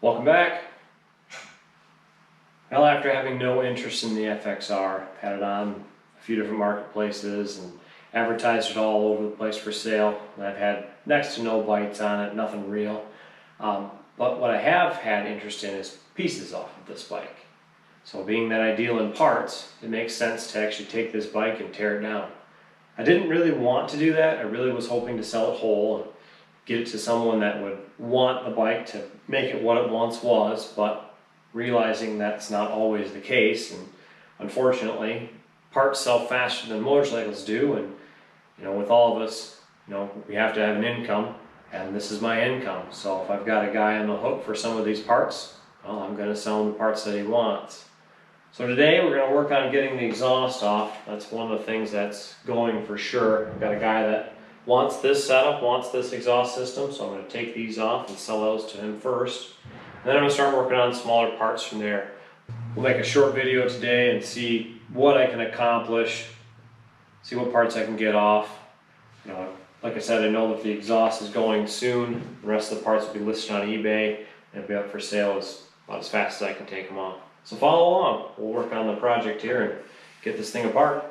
Welcome back. Well, after having no interest in the FXR, I've had it on a few different marketplaces and advertised it all over the place for sale. And I've had next to no bites on it, nothing real. But what I have had interest in is pieces off of this bike. So being that I deal in parts, it makes sense to actually take this bike and tear it down. I didn't really want to do that. I really was hoping to sell it whole and get it to someone that would want the bike to make it what it once was, but realizing that's not always the case, and unfortunately parts sell faster than motorcycles do, and with all of us, we have to have an income, and this is my income. So if I've got a guy on the hook for some of these parts, well, I'm going to sell him the parts that he wants. So today we're going to work on getting the exhaust off. That's one of the things that's going for sure. I've got a guy that wants this setup, wants this exhaust system, so I'm going to take these off and sell those to him first. And then I'm going to start working on smaller parts from there. We'll make a short video today and see what I can accomplish, see what parts I can get off. Like I said, I know that the exhaust is going soon. The rest of the parts will be listed on eBay and it'll be up for sale about as fast as I can take them off. So follow along. We'll work on the project here and get this thing apart.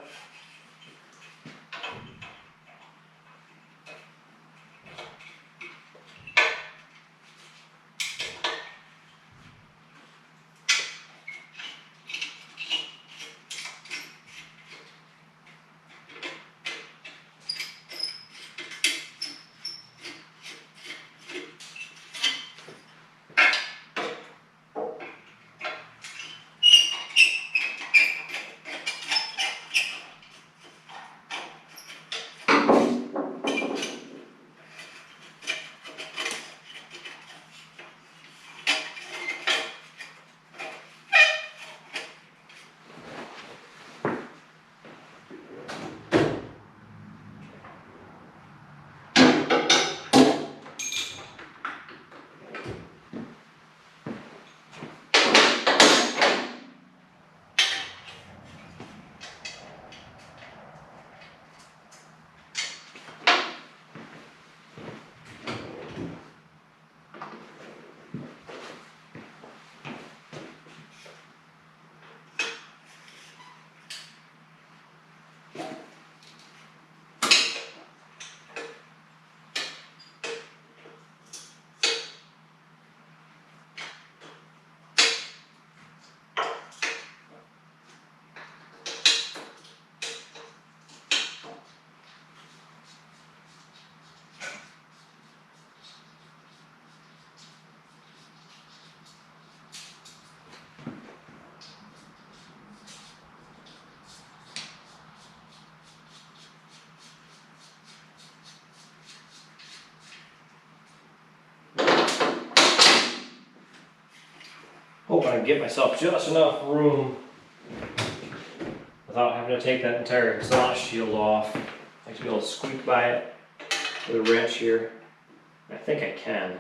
Hoping I can get myself just enough room without having to take that entire exhaust shield off. I like to be able to squeak by it with a wrench here. I think I can.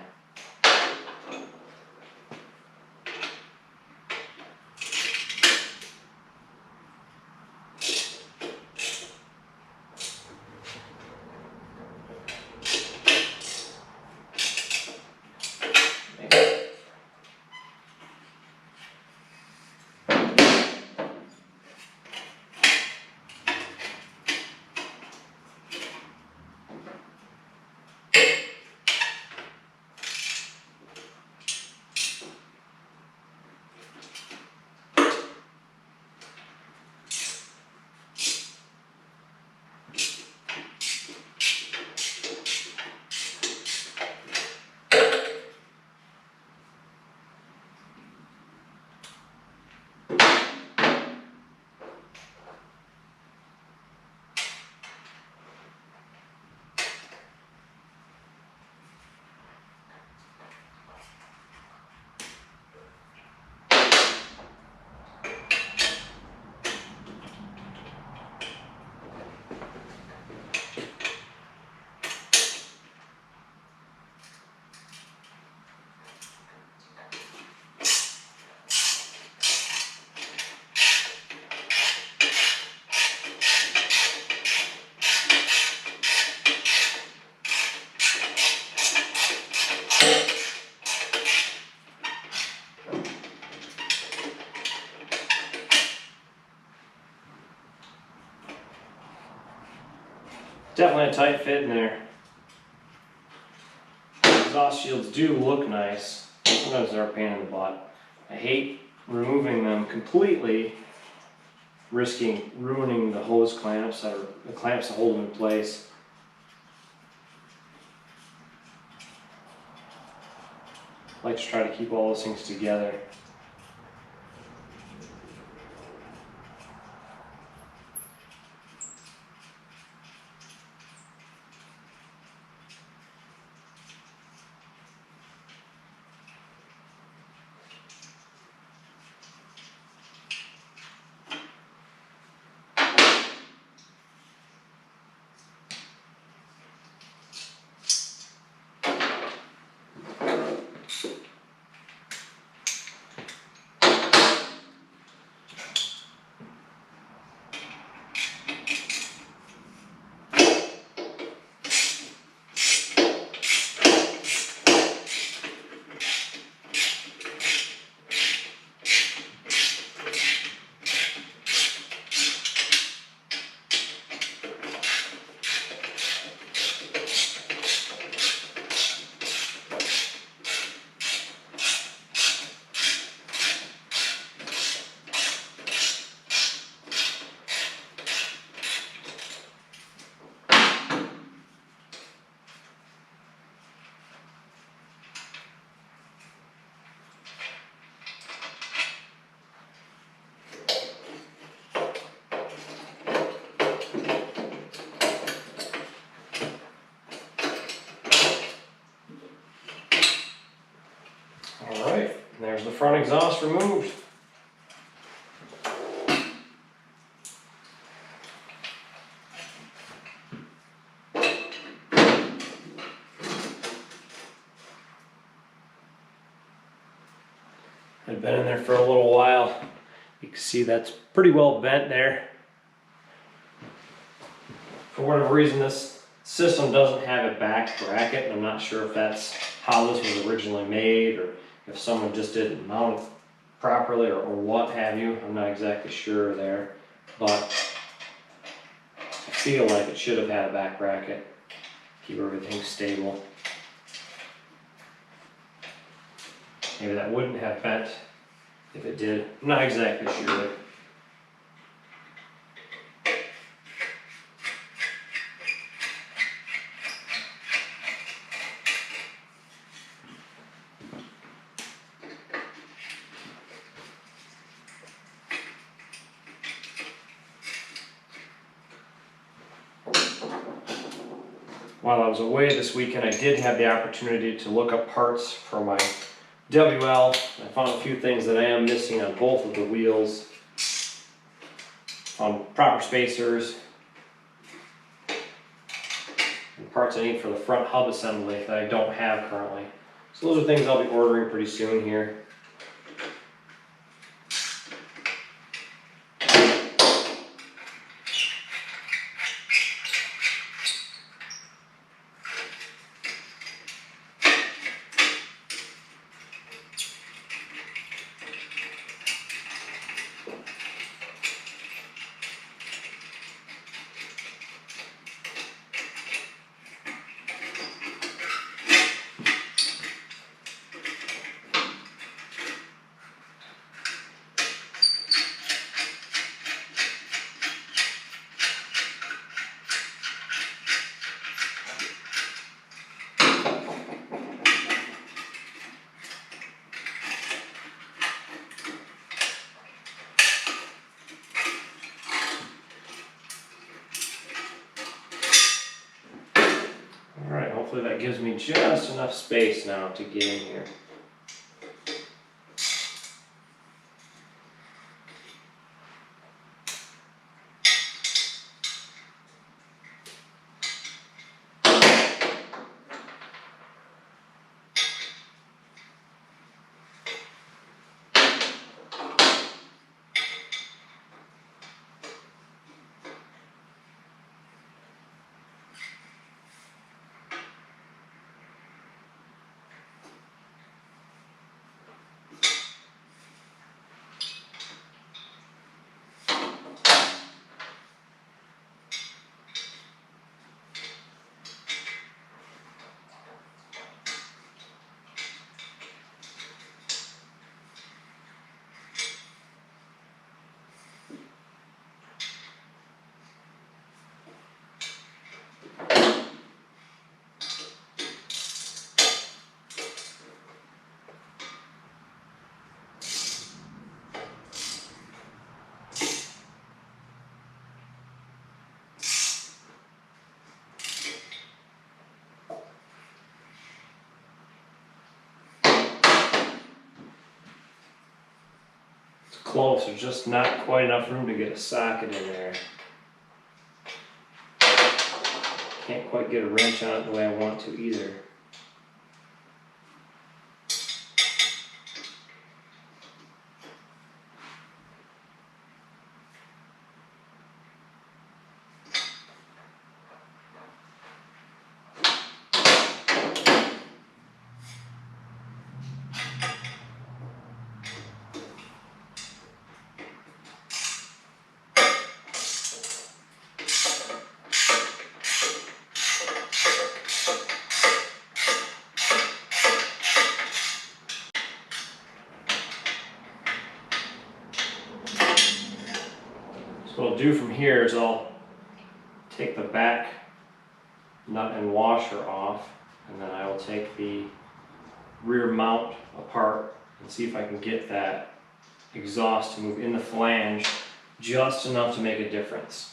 definitely a tight fit in there. Exhaust shields do look nice. Sometimes they're a pain in the butt. I hate removing them completely, risking ruining the hose clamps or the clamps that hold them in place. I like to try to keep all those things together. Alright, there's the front exhaust removed. I've been in there for a little while. You can see that's pretty well bent there. For whatever reason, this system doesn't have a back bracket. I'm not sure if that's how this was originally made or if someone just didn't mount it properly or what have you. I'm not exactly sure there, but I feel like it should have had a back bracket. Keep everything stable. Maybe that wouldn't have bent if it did. I'm not exactly sure. While I was away this weekend, I did have the opportunity to look up parts for my WL. I found a few things that I am missing on both of the wheels. Found proper spacers and parts I need for the front hub assembly that I don't have currently. So those are things I'll be ordering pretty soon here. Hopefully that gives me just enough space now to get in here. close. There's just not quite enough room to get a socket in there. Can't quite get a wrench on it the way I want to either. So what I'll do from here is I'll take the back nut and washer off, and then I will take the rear mount apart and see if I can get that exhaust to move in the flange just enough to make a difference.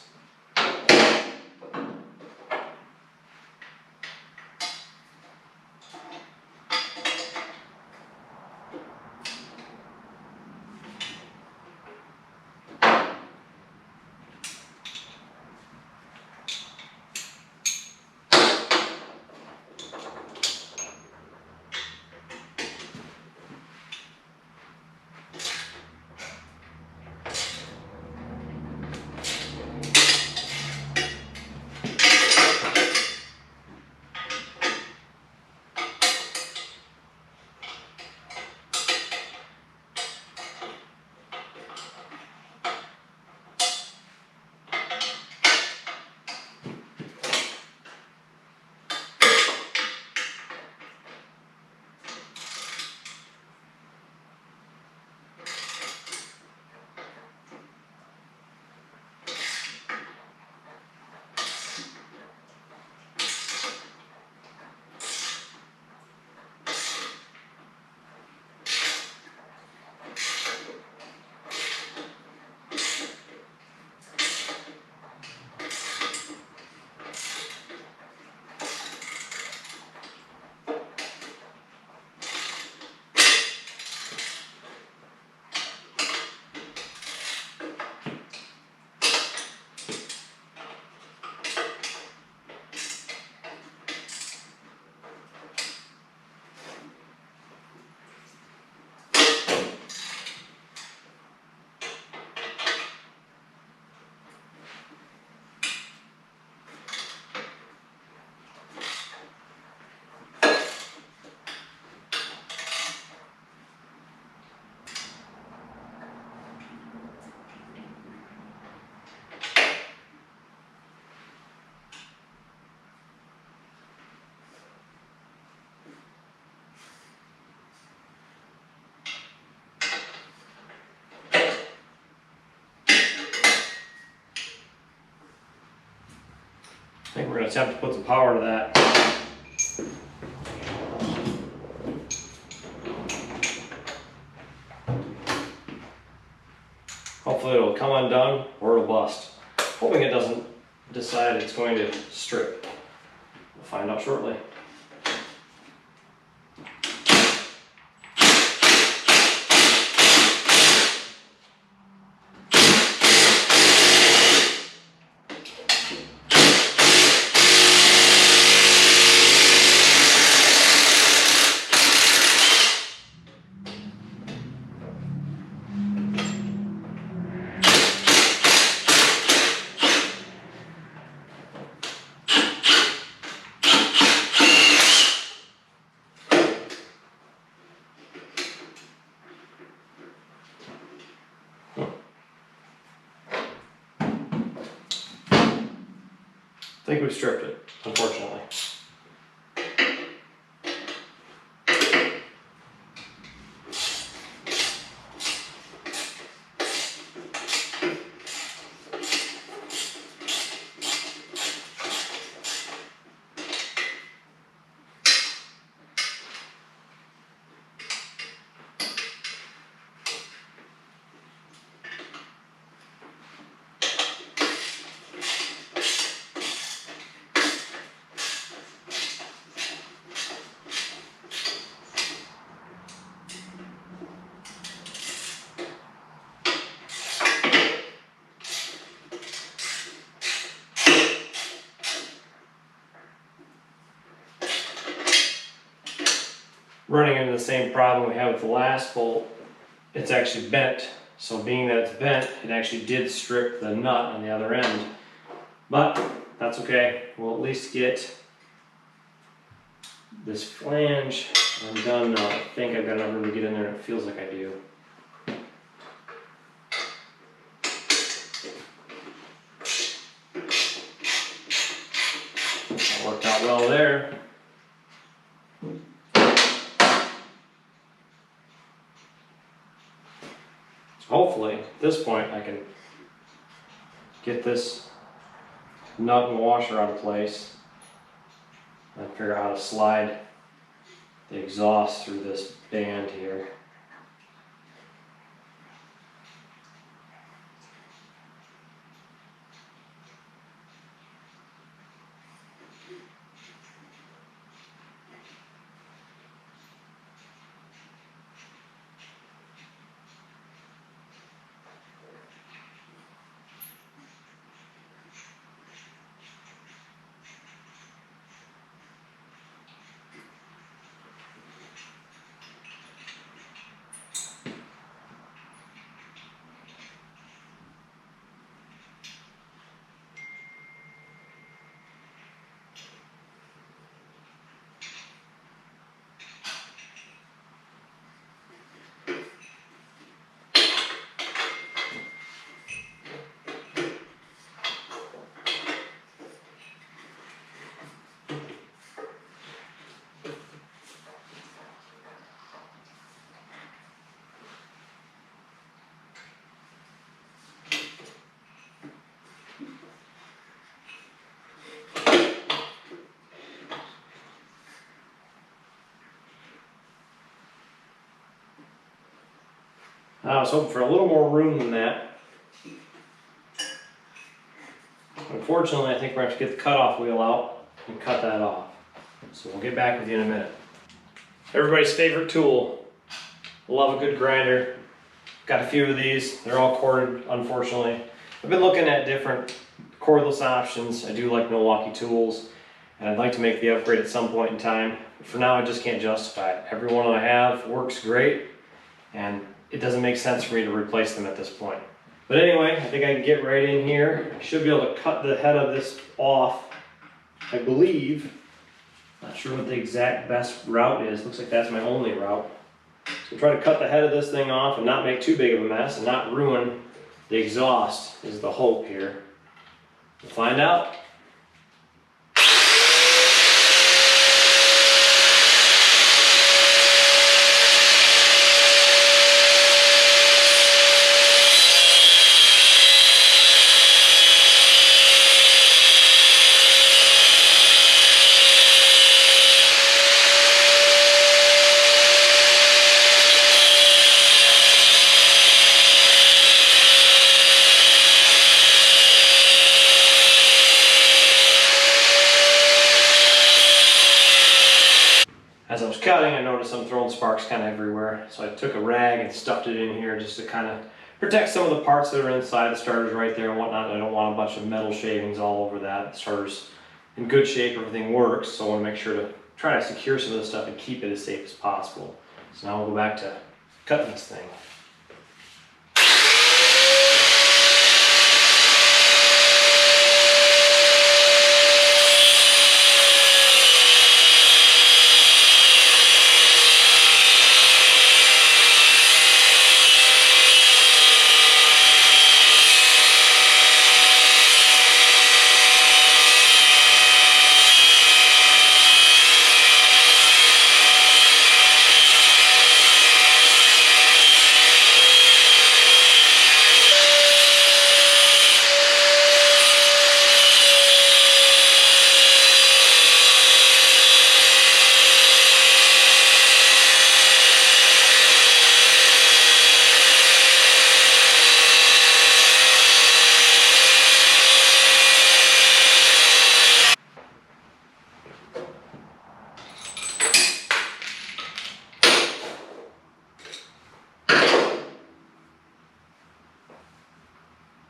I think we're going to attempt to put some power to that. Hopefully it'll come undone or it'll bust. Hoping it doesn't decide it's going to strip. We'll find out shortly. I think we've stripped it, unfortunately. running into the same problem we had with the last bolt. It's actually bent. So being that it's bent, it actually did strip the nut on the other end. But that's okay. We'll at least get this flange undone now. I think I've got enough room to get in there, and it feels like I do. That worked out well there. Hopefully, at this point, I can get this nut and washer out of place and figure out how to slide the exhaust through this band here. I was hoping for a little more room than that. Unfortunately, I think we're going to have to get the cutoff wheel out and cut that off. So we'll get back with you in a minute. Everybody's favorite tool. Love a good grinder. Got a few of these. They're all corded, unfortunately. I've been looking at different cordless options. I do like Milwaukee tools, and I'd like to make the upgrade at some point in time. But for now, I just can't justify it. Every one I have works great, and it doesn't make sense for me to replace them at this point. But anyway, I think I can get right in here. I should be able to cut the head of this off, I believe. Not sure what the exact best route is. Looks like that's my only route. So try to cut the head of this thing off and not make too big of a mess and not ruin the exhaust is the hope here. We'll find out. As I was cutting, I noticed I'm throwing sparks kind of everywhere, so I took a rag and stuffed it in here just to kind of protect some of the parts that are inside. The starter's right there and whatnot. I don't want a bunch of metal shavings all over that. The starter's in good shape, everything works, so I want to make sure to try to secure some of this stuff and keep it as safe as possible. So now we'll go back to cutting this thing.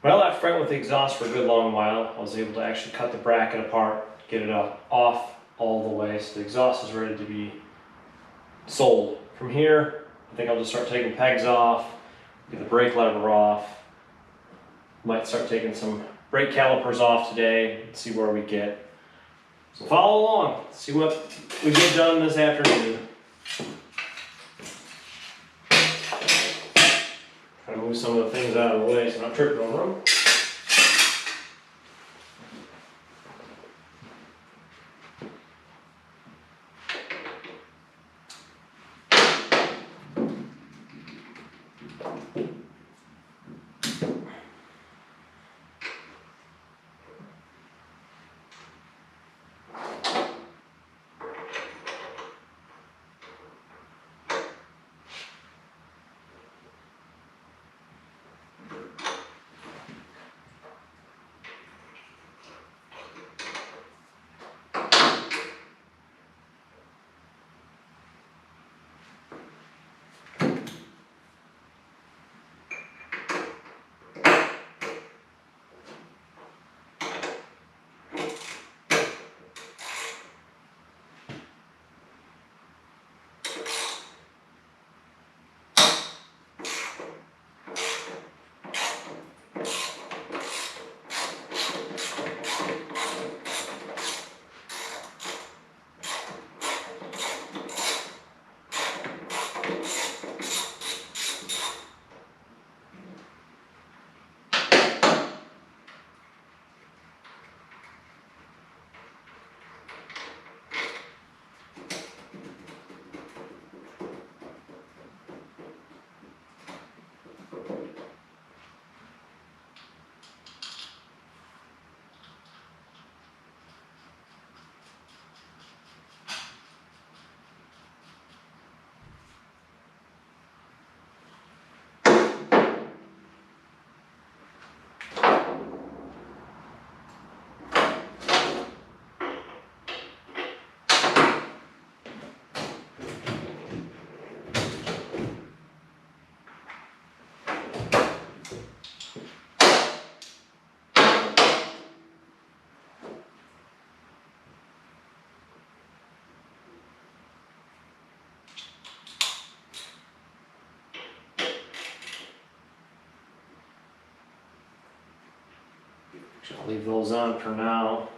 Well, after fighting with the exhaust for a good long while, I was able to actually cut the bracket apart, get it off all the way, so the exhaust is ready to be sold. From here, I think I'll just start taking pegs off, get the brake lever off. Might start taking some brake calipers off today and see where we get. So follow along, see what we get done this afternoon. Try to move some of the things out of the way so I'm not tripping over them. I'll leave those on for now.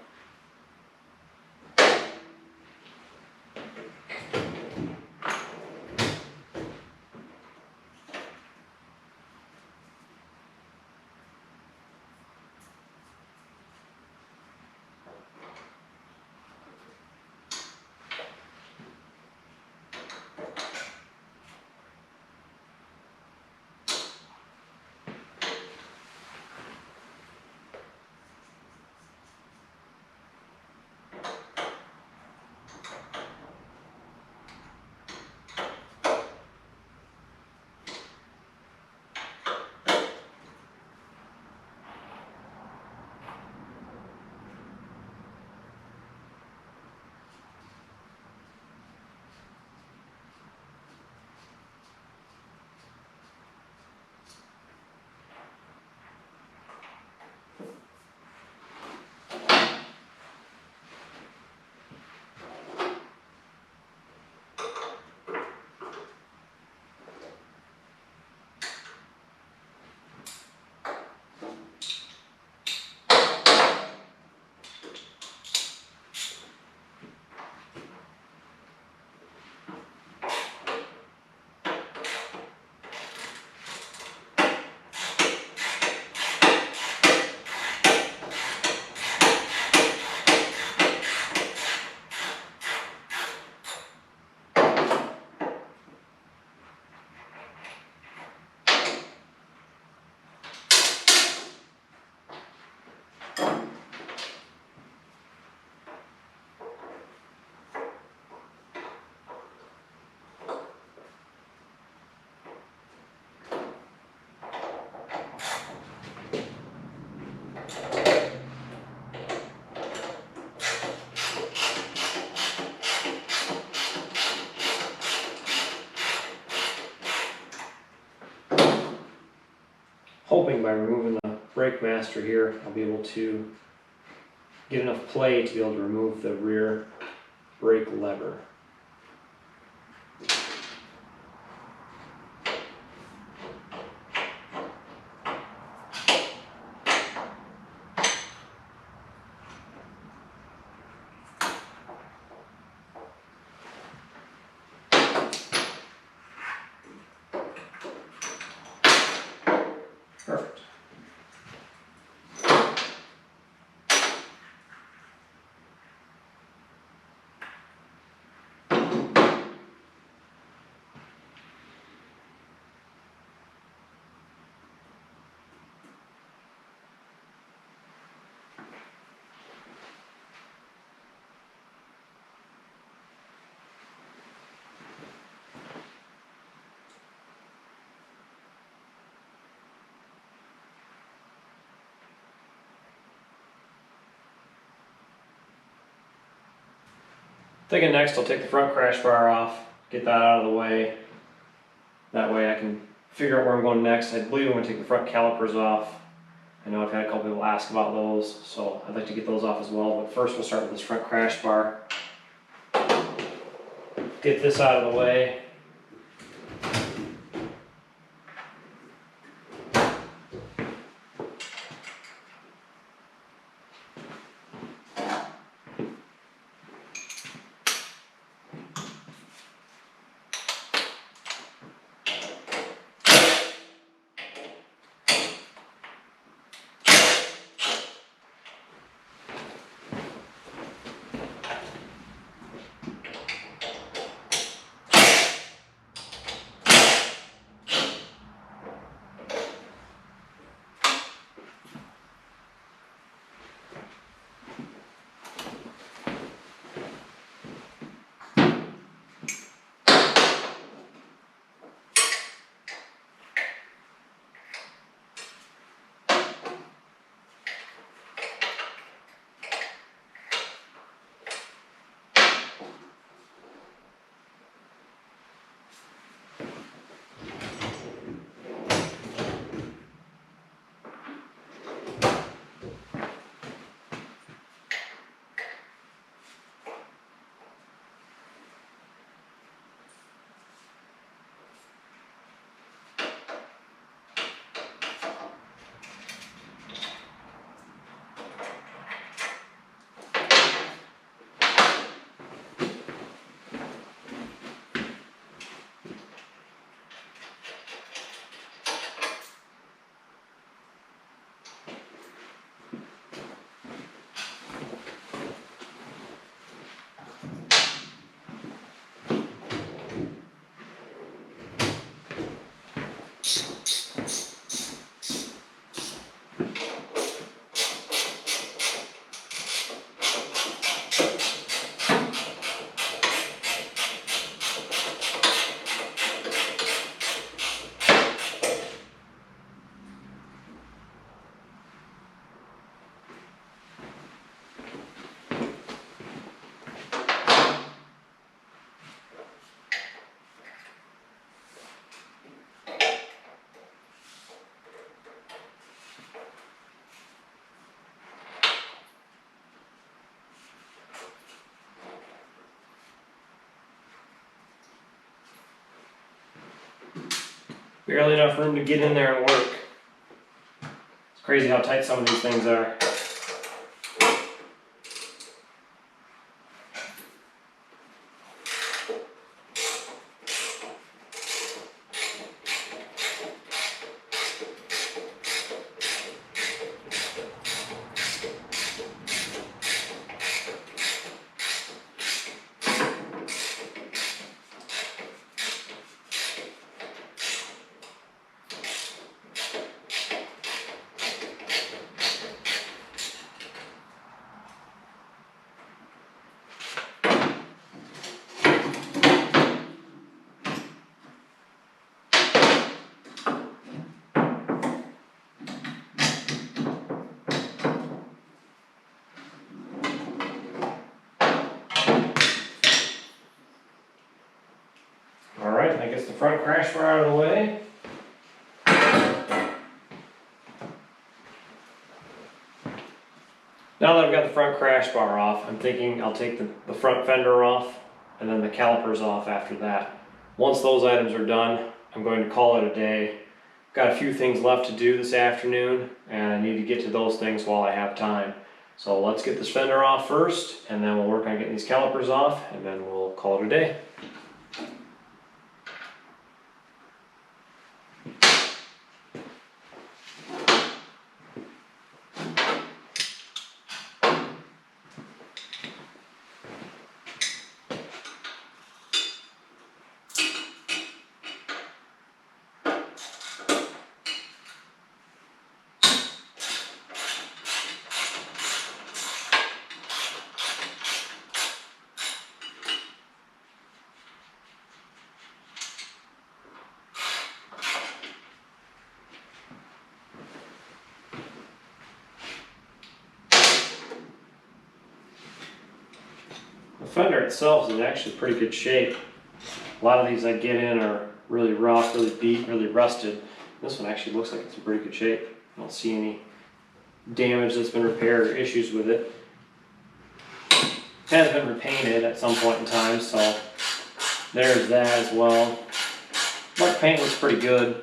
Hoping by removing the brake master here, I'll be able to get enough play to be able to remove the rear brake lever. Thinking next I'll take the front crash bar off, get that out of the way. That way I can figure out where I'm going next. I believe I'm going to take the front calipers off. I know I've had a couple people ask about those, so I'd like to get those off as well. But first we'll start with this front crash bar. Get this out of the way. Barely enough room to get in there and work. It's crazy how tight some of these things are. Alright, I guess the front crash bar out of the way. Now that I've got the front crash bar off, I'm thinking I'll take the front fender off and then the calipers off after that. Once those items are done, I'm going to call it a day. Got a few things left to do this afternoon and I need to get to those things while I have time. So let's get this fender off first and then we'll work on getting these calipers off and then we'll call it a day. fender itself is in actually pretty good shape. A lot of these I get in are really rough, really beat, really rusted. This one actually looks like it's in pretty good shape. I don't see any damage that's been repaired or issues with it. It has been repainted at some point in time, so there's that as well. But the paint looks pretty good.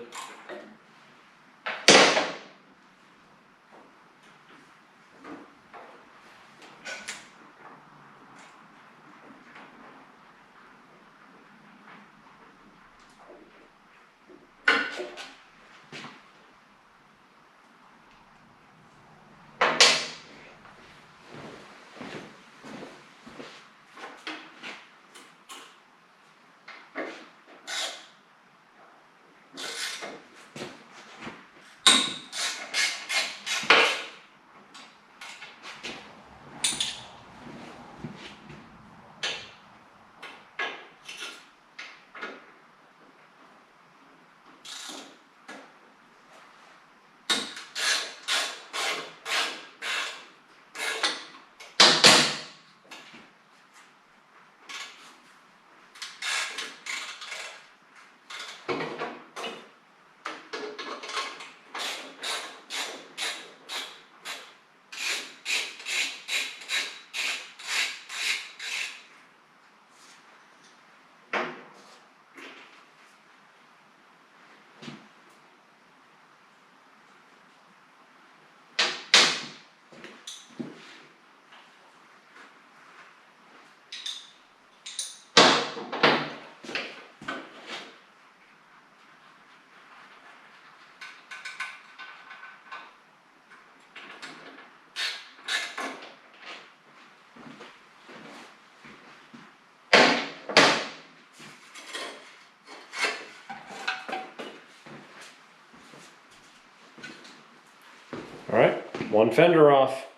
All right, one fender off.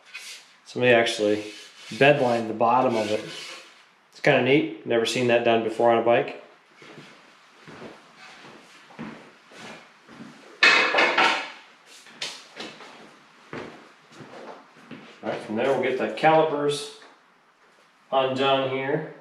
Somebody actually bedlined the bottom of it. It's kind of neat. Never seen that done before on a bike. All right, from there we'll get the calipers undone here.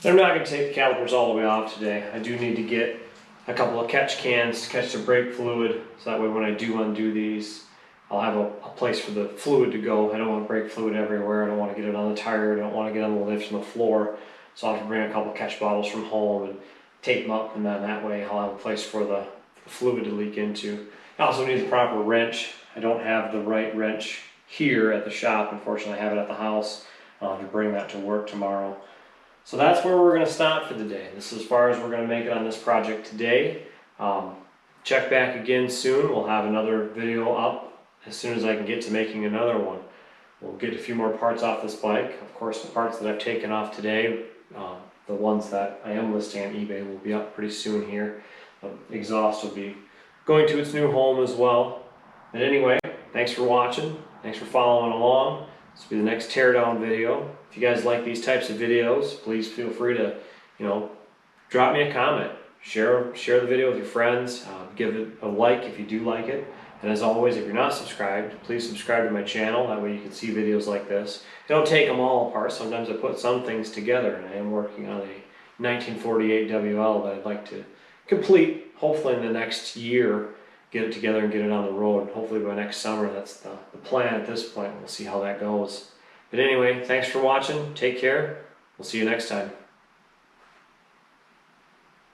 I'm not going to take the calipers all the way off today. I do need to get a couple of catch cans to catch the brake fluid, so that way when I do undo these, I'll have a place for the fluid to go. I don't want brake fluid everywhere. I don't want to get it on the tire. I don't want to get on the lift and the floor. So I'll have to bring a couple catch bottles from home and tape them up, and then that way I'll have a place for the fluid to leak into. I also need the proper wrench. I don't have the right wrench here at the shop. Unfortunately, I have it at the house. I'll have to bring that to work tomorrow. So that's where we're going to stop for the day. This is as far as we're going to make it on this project today. Check back again soon. We'll have another video up as soon as I can get to making another one. We'll get a few more parts off this bike. Of course, the parts that I've taken off today, the ones that I am listing on eBay, will be up pretty soon here. The exhaust will be going to its new home as well. But anyway, thanks for watching. Thanks for following along. This will be the next teardown video. If you guys like these types of videos, please feel free to, drop me a comment. share the video with your friends, give it a like if you do like it. And as always, if you're not subscribed, please subscribe to my channel. That way you can see videos like this. I don't take them all apart. Sometimes I put some things together, and I am working on a 1948 WL that I'd like to complete, hopefully in the next year, get it together and get it on the road. Hopefully by next summer. That's the plan at this point. We'll see how that goes. But anyway, thanks for watching. Take care. We'll see you next time.